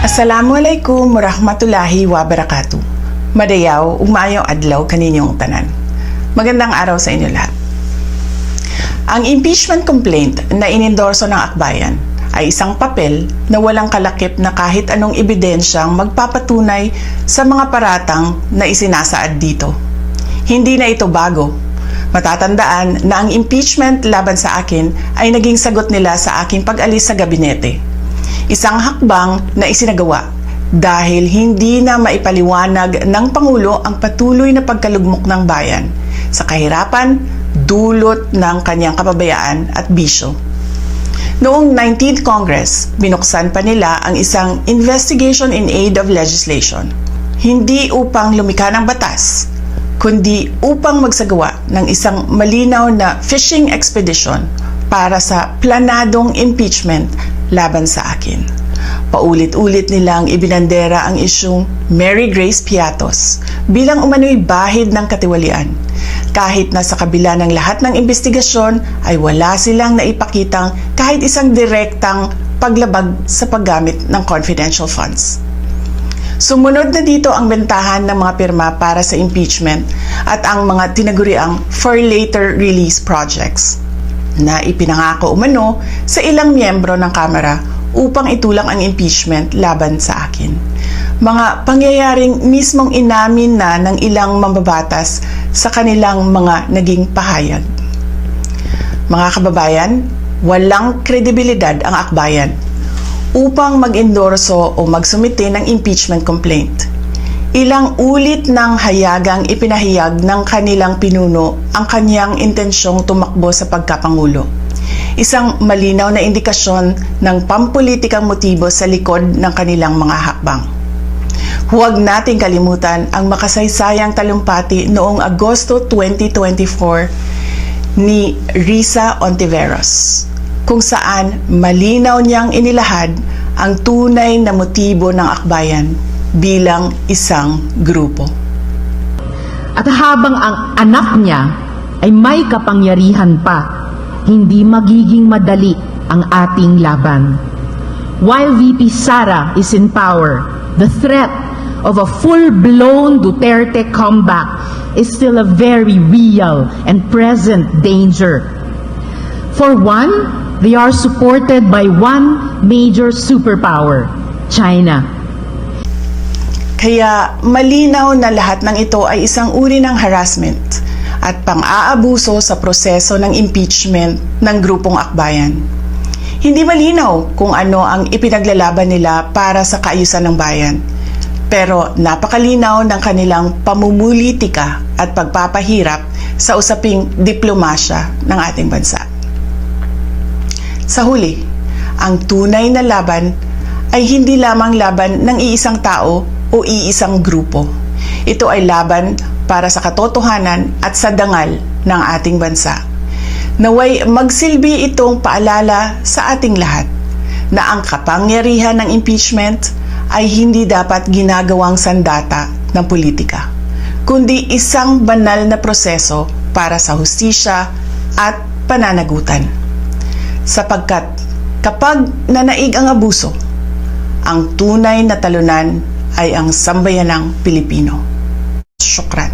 Assalamualaikum warahmatullahi wabarakatuh. Madayaw, umayong adlaw kaninyong tanan. Magandang araw sa inyo lahat. Ang impeachment complaint na inendorso ng akbayan ay isang papel na walang kalakip na kahit anong ebidensyang magpapatunay sa mga paratang na isinasaad dito. Hindi na ito bago. Matatandaan na ang impeachment laban sa akin ay naging sagot nila sa aking pag-alis sa gabinete. Isang hakbang na isinagawa dahil hindi na maipaliwanag ng Pangulo ang patuloy na pagkalugmok ng bayan sa kahirapan dulot ng kanyang kapabayaan at bisyo. Noong 19th Congress, binuksan pa nila ang isang Investigation in Aid of Legislation, hindi upang lumikha ng batas, kundi upang magsagawa ng isang malinaw na fishing expedition para sa planadong impeachment laban sa akin. Paulit-ulit nilang ibinandera ang isyung Mary Grace Piatos bilang umano'y bahid ng katiwalian. Kahit na sa kabila ng lahat ng investigasyon ay wala silang naipakitang kahit isang direktang paglabag sa paggamit ng confidential funds. Sumunod na dito ang bentahan ng mga pirma para sa impeachment at ang mga tinaguriang for later release projects na ipinangako umano sa ilang miyembro ng Kamara upang itulang ang impeachment laban sa akin. Mga pangyayaring mismong inamin na ng ilang mambabatas sa kanilang mga naging pahayag. Mga kababayan, walang kredibilidad ang akbayan upang mag-endorso o magsumite ng impeachment complaint. Ilang ulit ng hayagang ipinahayag ng kanilang pinuno ang kanyang intensyong tumakbo sa pagkapangulo. Isang malinaw na indikasyon ng pampulitikang motibo sa likod ng kanilang mga hakbang. Huwag nating kalimutan ang makasaysayang talumpati noong Agosto 2024 ni Risa Ontiveros, kung saan malinaw niyang inilahad ang tunay na motibo ng akbayan bilang isang grupo. At habang ang anak niya ay may kapangyarihan pa, hindi magiging madali ang ating laban. While VP Sara is in power, the threat of a full-blown Duterte comeback is still a very real and present danger. For one, they are supported by one major superpower, China. Kaya malinaw na lahat ng ito ay isang uri ng harassment at pang-aabuso sa proseso ng impeachment ng grupong akbayan. Hindi malinaw kung ano ang ipinaglalaban nila para sa kaayusan ng bayan, pero napakalinaw ng kanilang pamumulitika at pagpapahirap sa usaping diplomasya ng ating bansa. Sa huli, ang tunay na laban ay hindi lamang laban ng iisang tao o iisang grupo. Ito ay laban para sa katotohanan at sa dangal ng ating bansa. Naway magsilbi itong paalala sa ating lahat na ang kapangyarihan ng impeachment ay hindi dapat ginagawang sandata ng politika, kundi isang banal na proseso para sa hustisya at pananagutan. Sapagkat kapag nanaig ang abuso, ang tunay na talunan ay ang sambayanang Pilipino. Syukran.